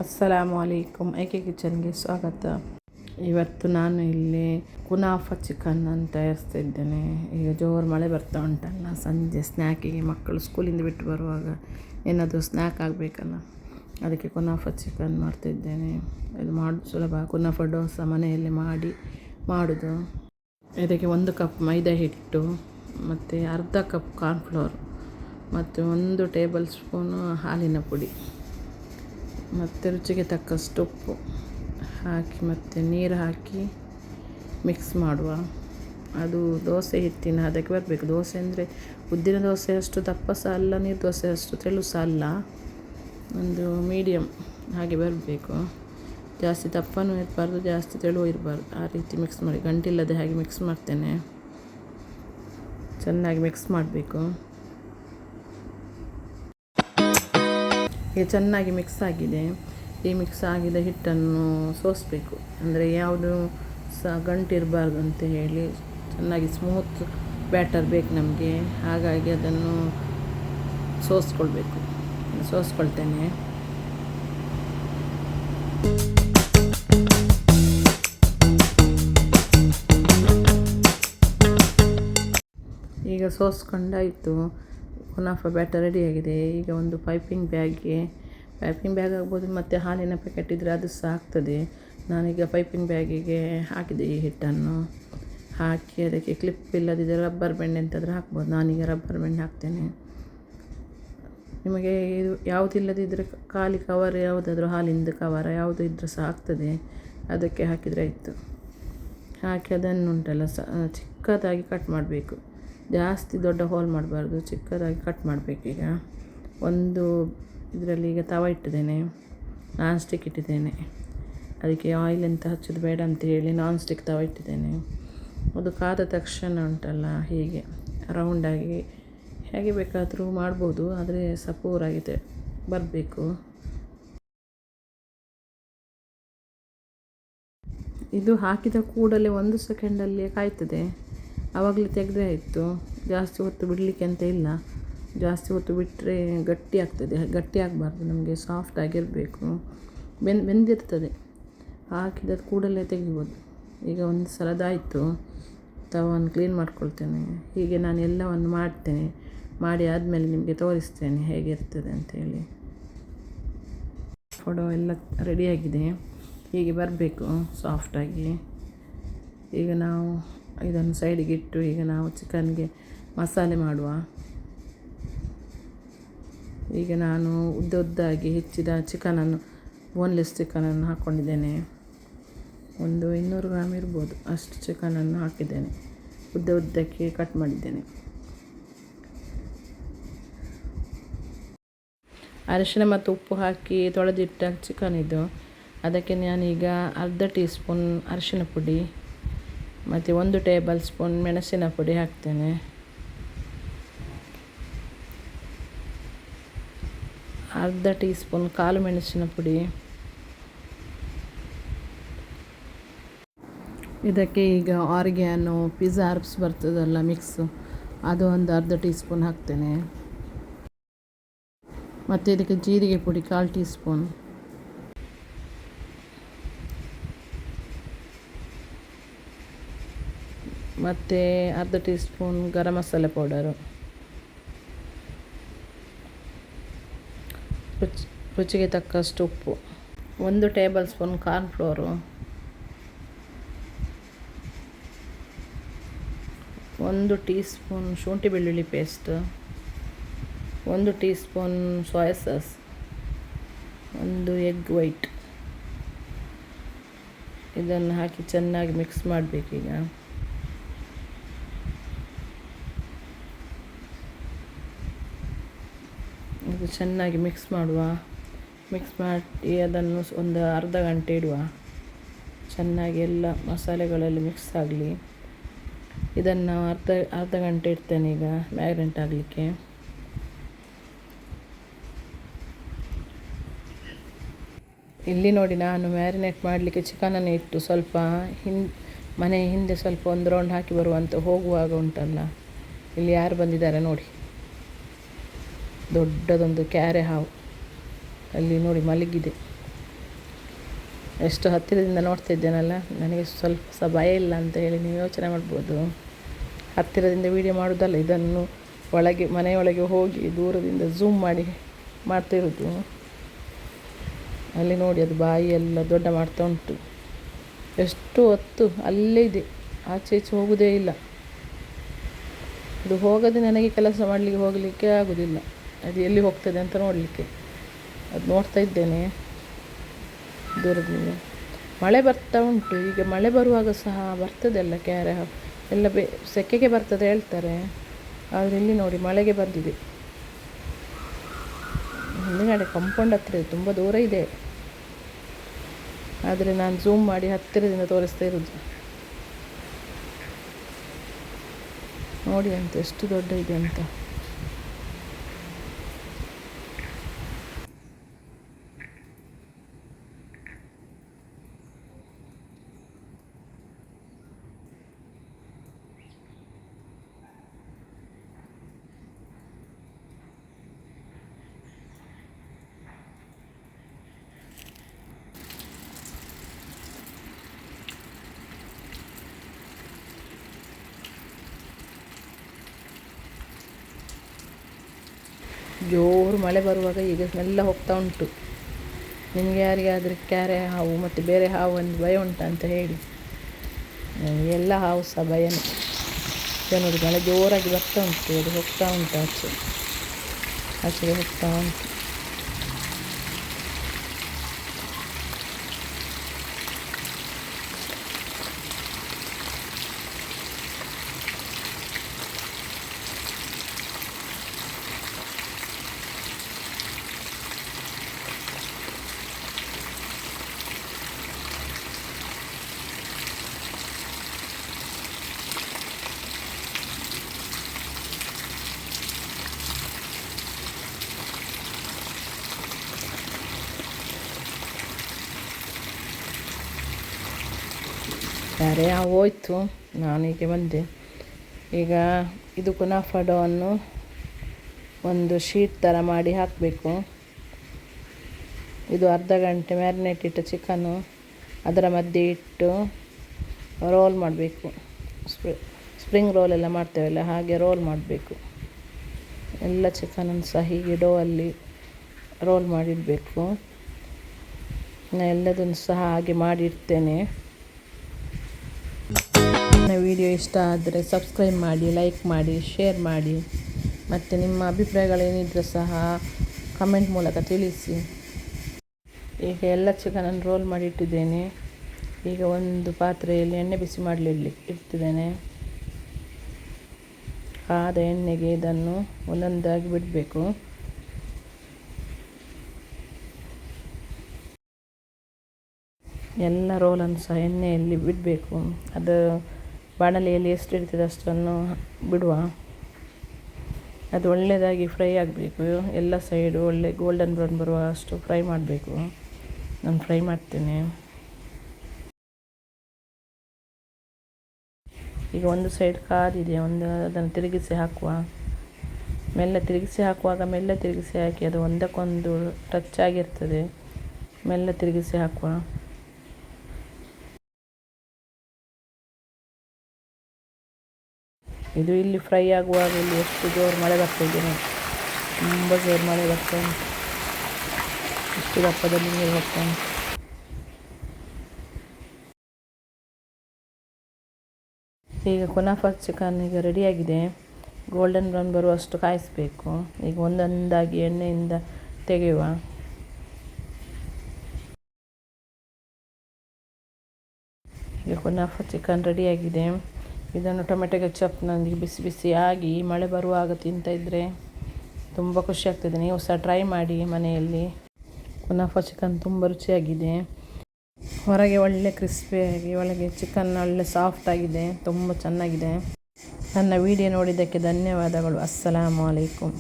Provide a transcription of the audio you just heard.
ಅಸ್ಸಲಾಮು ಅಲೈಕುಮ್. ಏಕೆ ಕಿಚನ್ಗೆ ಸ್ವಾಗತ. ಇವತ್ತು ನಾನು ಇಲ್ಲಿ ಕುನಾಫಾ ಚಿಕನ್ ಅಂತ ತಯಾರಿಸ್ತಾ ಇದ್ದೇನೆ. ಈಗ ಜೋರು ಮಳೆ ಬರ್ತಾ ಉಂಟಲ್ಲ, ಸಂಜೆ ಸ್ನ್ಯಾಕಿಗೆ ಮಕ್ಕಳು ಸ್ಕೂಲಿಂದ ಬಿಟ್ಟು ಬರುವಾಗ ಏನಾದರೂ ಸ್ನ್ಯಾಕ್ ಆಗಬೇಕಲ್ಲ, ಅದಕ್ಕೆ ಕುನಾಫಾ ಚಿಕನ್ ಮಾಡ್ತಿದ್ದೇನೆ. ಇದು ಸುಲಭ. ಕುನಾಫಾ ಡೋಸಾ ಮನೆಯಲ್ಲಿ ಮಾಡೋದು. ಇದಕ್ಕೆ 1 ಕಪ್ ಮೈದಾ ಹಿಟ್ಟು ಮತ್ತು ಅರ್ಧ ಕಪ್ ಕಾರ್ನ್ಫ್ಲೋರ್ ಮತ್ತು 1 ಟೇಬಲ್ ಸ್ಪೂನು ಹಾಲಿನ ಪುಡಿ ಮತ್ತು ರುಚಿಗೆ ತಕ್ಕಷ್ಟು ಉಪ್ಪು ಹಾಕಿ ಮತ್ತು ನೀರು ಹಾಕಿ ಮಿಕ್ಸ್ ಮಾಡುವ. ಅದು ದೋಸೆ ಹಿಟ್ಟಿನ ಅದಕ್ಕೆ ಬರಬೇಕು. ದೋಸೆ ಅಂದರೆ ಉದ್ದಿನ ದೋಸೆ ಅಷ್ಟು ದಪ್ಪ ಸಹ ಅಲ್ಲ, ನೀರು ದೋಸೆ ಅಷ್ಟು ತೆಳು ಸಹ ಅಲ್ಲ, ಒಂದು ಮೀಡಿಯಮ್ ಹಾಗೆ ಬರಬೇಕು. ಜಾಸ್ತಿ ದಪ್ಪನೂ ಇರಬಾರ್ದು, ಜಾಸ್ತಿ ತೆಳು ಇರಬಾರ್ದು. ಆ ರೀತಿ ಮಿಕ್ಸ್ ಮಾಡಿ, ಗಂಟಿಲ್ಲದೆ ಹಾಗೆ ಮಿಕ್ಸ್ ಮಾಡ್ತೇನೆ. ಚೆನ್ನಾಗಿ ಮಿಕ್ಸ್ ಮಾಡಬೇಕು. ಈಗ ಚೆನ್ನಾಗಿ ಮಿಕ್ಸ್ ಆಗಿದೆ. ಈ ಮಿಕ್ಸ್ ಆಗಿದ ಹಿಟ್ಟನ್ನು ಸೋಸಬೇಕು. ಅಂದರೆ ಯಾವುದು ಸಹ ಗಂಟಿರಬಾರ್ದು ಅಂತ ಹೇಳಿ ಚೆನ್ನಾಗಿ ಸ್ಮೂತ್ ಬ್ಯಾಟರ್ ಬೇಕು ನಮಗೆ. ಹಾಗಾಗಿ ಅದನ್ನು ಸೋಸ್ಕೊಳ್ತೇನೆ. ಈಗ ಸೋಸ್ಕೊಂಡಾಯಿತು. ಕುನಾಫಾ ಬ್ಯಾಟರ್ ರೆಡಿಯಾಗಿದೆ. ಈಗ ಒಂದು ಪೈಪಿಂಗ್ ಬ್ಯಾಗ್ ಆಗ್ಬೋದು, ಮತ್ತು ಹಾಲಿನ ಪ್ಯಾಕೆಟ್ ಇದ್ದರೆ ಅದು ಸಹ ಆಗ್ತದೆ. ನಾನೀಗ ಪೈಪಿಂಗ್ ಬ್ಯಾಗಿಗೆ ಹಾಕಿದೆ ಈ ಹಿಟ್ಟನ್ನು. ಹಾಕಿ ಅದಕ್ಕೆ ಕ್ಲಿಪ್ ಇಲ್ಲದಿದ್ದರೆ ರಬ್ಬರ್ ಬ್ಯಾಂಡ್ ಎಂತಾದರೂ ಹಾಕ್ಬೋದು. ನಾನೀಗ ರಬ್ಬರ್ ಬ್ಯಾಂಡ್ ಹಾಕ್ತೇನೆ. ನಿಮಗೆ ಇದು ಯಾವುದಿಲ್ಲದಿದ್ದರೆ ಖಾಲಿ ಕವರ್ ಯಾವುದಾದ್ರೂ ಹಾಲಿಂದ ಕವರ್ ಯಾವುದು ಇದ್ದರೂ ಸಹ ಆಗ್ತದೆ. ಅದಕ್ಕೆ ಹಾಕಿದರೆ ಆಯಿತು. ಹಾಕಿ ಅದನ್ನು ಉಂಟಲ್ಲ ಚಿಕ್ಕದಾಗಿ ಕಟ್ ಮಾಡಬೇಕು. ಜಾಸ್ತಿ ದೊಡ್ಡ ಹೋಲ್ ಮಾಡಬಾರ್ದು, ಚಿಕ್ಕದಾಗಿ ಕಟ್ ಮಾಡಬೇಕು. ಈಗ ಒಂದು ಇದರಲ್ಲಿ ಈಗ ತವ ಇಟ್ಟಿದ್ದೇನೆ, ನಾನ್ ಸ್ಟಿಕ್ ಇಟ್ಟಿದ್ದೇನೆ. ಅದಕ್ಕೆ ಆಯಿಲ್ ಎಂತ ಹಚ್ಚೋದು ಬೇಡ ಅಂತ ಹೇಳಿ ನಾನ್ ಸ್ಟಿಕ್ ತವ ಇಟ್ಟಿದ್ದೇನೆ. ಅದು ಕಾದ ತಕ್ಷಣ ಉಂಟಲ್ಲ ಹೀಗೆ ರೌಂಡಾಗಿ ಹೇಗೆ ಬೇಕಾದರೂ ಮಾಡ್ಬೋದು, ಆದರೆ ಸಪೂರಾಗಿದೆ ಬರಬೇಕು. ಇದು ಹಾಕಿದ ಕೂಡಲೇ 1 ಸೆಕೆಂಡಲ್ಲಿ ಕಾಯ್ತದೆ. ಆವಾಗಲೇ ತೆಗೆದ್ರೆ ಆಯಿತು. ಜಾಸ್ತಿ ಹೊತ್ತು ಬಿಡಲಿಕ್ಕೆ ಅಂತ ಇಲ್ಲ. ಜಾಸ್ತಿ ಹೊತ್ತು ಬಿಟ್ಟರೆ ಗಟ್ಟಿ ಆಗ್ತದೆ. ಗಟ್ಟಿ ಆಗಬಾರ್ದು, ನಮಗೆ ಸಾಫ್ಟ್ ಆಗಿರಬೇಕು. ಬೆಂದಿರ್ತದೆ. ಹಾಕಿದ ಕೂಡಲೇ ತೆಗಿಬೋದು. ಈಗ ಒಂದು ಸಲದಾಯಿತು. ತವನ್ನು ಕ್ಲೀನ್ ಮಾಡ್ಕೊಳ್ತೇನೆ. ಹೀಗೆ ನಾನು ಎಲ್ಲವನ್ನು ಮಾಡ್ತೇನೆ. ಮಾಡಿ ಆದಮೇಲೆ ನಿಮಗೆ ತೋರಿಸ್ತೇನೆ ಹೇಗಿರ್ತದೆ ಅಂಥೇಳಿ. ಫೋಟೋ ಎಲ್ಲ ರೆಡಿಯಾಗಿದೆ. ಹೀಗೆ ಬರಬೇಕು ಸಾಫ್ಟಾಗಿ. ಈಗ ನಾವು ಇದನ್ನು ಸೈಡಿಗೆ ಇಟ್ಟು ಈಗ ನಾವು ಚಿಕನ್ಗೆ ಮಸಾಲೆ ಮಾಡುವ. ಈಗ ನಾನು ಉದ್ದಾಗಿ ಹೆಚ್ಚಿದ ಚಿಕನನ್ನು, ಬೋನ್ಲೆಸ್ ಚಿಕನನ್ನು ಹಾಕ್ಕೊಂಡಿದ್ದೇನೆ. ಒಂದು 200 ಗ್ರಾಮ್ ಇರ್ಬೋದು ಅಷ್ಟು ಚಿಕನನ್ನು ಹಾಕಿದ್ದೇನೆ. ಉದ್ದಕ್ಕೆ ಕಟ್ ಮಾಡಿದ್ದೇನೆ. ಅರಿಶಿಣ ಮತ್ತು ಉಪ್ಪು ಹಾಕಿ ತೊಳೆದಿಟ್ಟ ಚಿಕನ್ ಇದು. ಅದಕ್ಕೆ ನಾನೀಗ ಅರ್ಧ ಟೀ ಸ್ಪೂನ್ ಅರಿಶಿಣ ಪುಡಿ ಮತ್ತು 1 ಟೇಬಲ್ ಸ್ಪೂನ್ ಮೆಣಸಿನ ಪುಡಿ ಹಾಕ್ತೇನೆ. ಅರ್ಧ ಟೀ ಸ್ಪೂನ್ ಕಾಳು ಮೆಣಸಿನ ಪುಡಿ. ಇದಕ್ಕೆ ಈಗ ಆರಿಗ್ಯಾನೋ, ಪಿಜ್ಜಾ ಹರ್ಬ್ಸ್ ಬರ್ತದಲ್ಲ ಮಿಕ್ಸು, ಅದು ಒಂದು ಅರ್ಧ ಟೀ ಸ್ಪೂನ್ ಹಾಕ್ತೇನೆ. ಮತ್ತು ಇದಕ್ಕೆ ಜೀರಿಗೆ ಪುಡಿ 1/4 ಟೀ ಸ್ಪೂನ್. ಮತ್ತು ಅರ್ಧ tea spoon garam masala powder. ರುಚಿಗೆ ತಕ್ಕಷ್ಟು ಉಪ್ಪು. 1 table spoon cornflour. 1 tea spoon ಶುಂಠಿ ಬೆಳ್ಳುಳ್ಳಿ paste. 1 tea spoon soya sauce. 1 egg white. ಇದನ್ನು ಹಾಕಿ ಚೆನ್ನಾಗಿ ಮಿಕ್ಸ್ ಮಾಡಬೇಕೀಗ. ಇದು ಚೆನ್ನಾಗಿ ಮಿಕ್ಸ್ ಮಾಡಿ ಅದನ್ನು ಒಂದು ಅರ್ಧ ಗಂಟೆ ಇಡುವ. ಚೆನ್ನಾಗಿ ಎಲ್ಲ ಮಸಾಲೆಗಳಲ್ಲಿ ಮಿಕ್ಸ್ ಆಗಲಿ. ಇದನ್ನು ಅರ್ಧ ಗಂಟೆ ಇಡ್ತೇನೆ ಈಗ ಮ್ಯಾರಿನೇಟ್ ಆಗಲಿಕ್ಕೆ. ಇಲ್ಲಿ ನೋಡಿ, ನಾನು ಮ್ಯಾರಿನೇಟ್ ಮಾಡಲಿಕ್ಕೆ ಚಿಕನನ್ನು ಇಟ್ಟು ಸ್ವಲ್ಪ ಮನೆ ಹಿಂದೆ ಸ್ವಲ್ಪ ಒಂದು ರೌಂಡ್ ಹಾಕಿ ಬರುವಂತ ಹೋಗುವಾಗ ಉಂಟಲ್ಲ, ಇಲ್ಲಿ ಯಾರು ಬಂದಿದ್ದಾರೆ ನೋಡಿ, ದೊಡ್ಡದೊಂದು ಕ್ಯಾರೆ ಹಾವು ಅಲ್ಲಿ ನೋಡಿ ಮಲಗಿದೆ. ಎಷ್ಟು ಹತ್ತಿರದಿಂದ ನೋಡ್ತಾ ಇದ್ದೇನಲ್ಲ, ನನಗೆ ಸ್ವಲ್ಪ ಸಹ ಭಯ ಇಲ್ಲ ಅಂತ ಹೇಳಿ ನೀವು ಯೋಚನೆ ಮಾಡ್ಬೋದು. ಹತ್ತಿರದಿಂದ ವೀಡಿಯೋ ಮಾಡೋದಲ್ಲ, ಇದನ್ನು ಮನೆಯೊಳಗೆ ಹೋಗಿ ದೂರದಿಂದ ಝೂಮ್ ಮಾಡಿ ಮಾಡ್ತಿರೋದು. ಅಲ್ಲಿ ನೋಡಿ ಅದು ಬಾಯಿ ಎಲ್ಲ ದೊಡ್ಡ ಮಾಡ್ತಾ ಉಂಟು. ಎಷ್ಟು ಹೊತ್ತು ಅಲ್ಲೇ ಇದೆ, ಆಚೆ ಈಚೆ ಹೋಗೋದೇ ಇಲ್ಲ. ಅದು ಹೋಗದೆ ನನಗೆ ಕೆಲಸ ಹೋಗಲಿಕ್ಕೆ ಆಗೋದಿಲ್ಲ. ಅದು ಎಲ್ಲಿ ಹೋಗ್ತದೆ ಅಂತ ನೋಡಲಿಕ್ಕೆ ಅದು ನೋಡ್ತಾ ಇದ್ದೇನೆ ದೂರದಿಂದ. ಮಳೆ ಬರ್ತಾ ಉಂಟು. ಈಗ ಮಳೆ ಬರುವಾಗ ಸಹ ಬರ್ತದೆ ಅಲ್ಲ ಕ್ಯಾರೆ ಎಲ್ಲ ಸೆಕೆಗೆ ಬರ್ತದೆ ಹೇಳ್ತಾರೆ, ಆದರೆ ಇಲ್ಲಿ ನೋಡಿ ಮಳೆಗೆ ಬಂದಿದೆ. ಹಿಂದಿನಡೆ ಕಾಂಪೌಂಡ್ ಹತ್ರ ಇದೆ, ತುಂಬ ದೂರ ಇದೆ, ಆದರೆ ನಾನು ಝೂಮ್ ಮಾಡಿ ಹತ್ತಿರದಿಂದ ತೋರಿಸ್ತಾ ಇರೋದು. ನೋಡಿ ಅಂತ ಎಷ್ಟು ದೊಡ್ಡ ಇದೆ ಅಂತ. ಜೋರು ಮಳೆ ಬರುವಾಗ ಈಗ ಎಲ್ಲ ಹೋಗ್ತಾ ಉಂಟು. ನಿಮಗೆ ಯಾರಿಗಾದರೆ ಕ್ಯಾರೆ ಹಾವು ಮತ್ತು ಬೇರೆ ಹಾವು ಒಂದು ಭಯ ಉಂಟು ಅಂತ ಹೇಳಿ. ಎಲ್ಲ ಹಾವು ಸಹ ಭಯನೇ. ನೋಡಿ ಮಳೆ ಜೋರಾಗಿ ಬರ್ತಾ ಉಂಟು, ಅದು ಹೋಗ್ತಾ ಉಂಟು ಆಚೆಗೆ ಹೋಗ್ತಾ ಉಂಟು. ಯಾರೇ ಹೋಯ್ತು, ನಾನೀಗ ಬಂದೆ. ಈಗ ಇದು ಕುನಾಫಾಡೋವನ್ನು ಒಂದು ಶೀಟ್ ಥರ ಮಾಡಿ ಹಾಕಬೇಕು. ಇದು ಅರ್ಧ ಗಂಟೆ ಮ್ಯಾರಿನೇಟ್ ಇಟ್ಟ ಚಿಕನ್ನು ಅದರ ಮಧ್ಯೆ ಇಟ್ಟು ರೋಲ್ ಮಾಡಬೇಕು. ಸ್ಪ್ರಿಂಗ್ ರೋಲ್ ಎಲ್ಲ ಮಾಡ್ತೇವಲ್ಲ ಹಾಗೆ ರೋಲ್ ಮಾಡಬೇಕು. ಎಲ್ಲ ಚಿಕನನ್ನು ಸಹ ಹೀಗೆ ಡೋವಲ್ಲಿ ರೋಲ್ ಮಾಡಿಡಬೇಕು. ನಾನು ಎಲ್ಲದನ್ನು ಸಹ ಹಾಗೆ ಮಾಡಿಡ್ತೇನೆ. ನನ್ನ ವಿಡಿಯೋ ಇಷ್ಟ ಆದರೆ ಸಬ್ಸ್ಕ್ರೈಬ್ ಮಾಡಿ, ಲೈಕ್ ಮಾಡಿ, ಶೇರ್ ಮಾಡಿ, ಮತ್ತು ನಿಮ್ಮ ಅಭಿಪ್ರಾಯಗಳೇನಿದ್ರೂ ಸಹ ಕಮೆಂಟ್ ಮೂಲಕ ತಿಳಿಸಿ. ಈಗ ಎಲ್ಲ ಚಿಕನನ್ನು ರೋಲ್ ಮಾಡಿ ಇಟ್ಟಿದ್ದೇನೆ. ಈಗ ಒಂದು ಪಾತ್ರೆಯಲ್ಲಿ ಎಣ್ಣೆ ಬಿಸಿ ಇಡ್ತಿದ್ದೇನೆ. ಕಾದ ಎಣ್ಣೆಗೆ ಇದನ್ನು ಒಂದೊಂದಾಗಿ ಬಿಡಬೇಕು. ಎಲ್ಲ ರೋಲನ್ನು ಸಹ ಎಣ್ಣೆಯಲ್ಲಿ ಬಿಡಬೇಕು. ಅದು ಬಾಣಲೆಯಲ್ಲಿ ಎಷ್ಟು ಇರ್ತದೆ ಅಷ್ಟನ್ನು ಬಿಡುವ. ಅದು ಒಳ್ಳೆಯದಾಗಿ ಫ್ರೈ ಆಗಬೇಕು. ಎಲ್ಲ ಸೈಡು ಒಳ್ಳೆ ಗೋಲ್ಡನ್ ಬ್ರೌನ್ ಬರುವ ಅಷ್ಟು ಫ್ರೈ ಮಾಡಬೇಕು. ನಾನು ಫ್ರೈ ಮಾಡ್ತೇನೆ. ಈಗ ಒಂದು ಸೈಡ್ ಕಾದಿದೆ, ಅದನ್ನು ತಿರುಗಿಸಿ ಹಾಕುವ. ಮೆಲ್ಲ ತಿರುಗಿಸಿ ಹಾಕುವಾಗ ಮೆಲ್ಲ ತಿರುಗಿಸಿ ಹಾಕಿ, ಅದು ಒಂದಕ್ಕೊಂದು ಟಚ್ ಆಗಿರ್ತದೆ. ಮೆಲ್ಲ ತಿರುಗಿಸಿ ಹಾಕುವ. ಇದು ಇಲ್ಲಿ ಫ್ರೈ ಆಗುವಾಗ ಇಲ್ಲಿ ಎಷ್ಟು ಜೋರು ಮಳೆ ಬರ್ತಾಯಿದೆ ನೋಡಿ, ತುಂಬ ಜೋರು ಮಳೆ ಬರ್ತಾ ಉಂಟು. ಎಷ್ಟು ದಪ್ಪದಲ್ಲಿ ನೀರು ಹೋಗ್ತಾ ಉಂಟು. ಈಗ ಕುನಾಫಾ ಚಿಕನ್ ಈಗ ರೆಡಿಯಾಗಿದೆ. ಗೋಲ್ಡನ್ ಬ್ರೌನ್ ಬರುವಷ್ಟು ಕಾಯಿಸಬೇಕು. ಈಗ ಒಂದೊಂದಾಗಿ ಎಣ್ಣೆಯಿಂದ ತೆಗೆಯುವ. ಈಗ ಕುನಾಫಾ ಚಿಕನ್ ರೆಡಿಯಾಗಿದೆ. ಇದನ್ನು ಟೊಮೆಟೊ ಕೆಚಪ್ನೊಂದಿಗೆ ಬಿಸಿ ಬಿಸಿಯಾಗಿ ಮಳೆ ಬರುವಾಗ ತಿಂತಾಯಿದ್ರೆ ತುಂಬ ಖುಷಿಯಾಗ್ತದೆ. ನೀವು ಸಹ ಟ್ರೈ ಮಾಡಿ ಮನೆಯಲ್ಲಿ. ಕುನಾಫಾ ಚಿಕನ್ ತುಂಬ ರುಚಿಯಾಗಿದೆ. ಹೊರಗೆ ಒಳ್ಳೆ ಕ್ರಿಸ್ಪಿಯಾಗಿ, ಒಳಗೆ ಚಿಕನ್ ಒಳ್ಳೆ ಸಾಫ್ಟಾಗಿದೆ, ತುಂಬ ಚೆನ್ನಾಗಿದೆ. ನನ್ನ ವಿಡಿಯೋ ನೋಡಿದ್ದಕ್ಕೆ ಧನ್ಯವಾದಗಳು. ಅಸ್ಸಲಾಮು ಅಲೈಕುಮ್.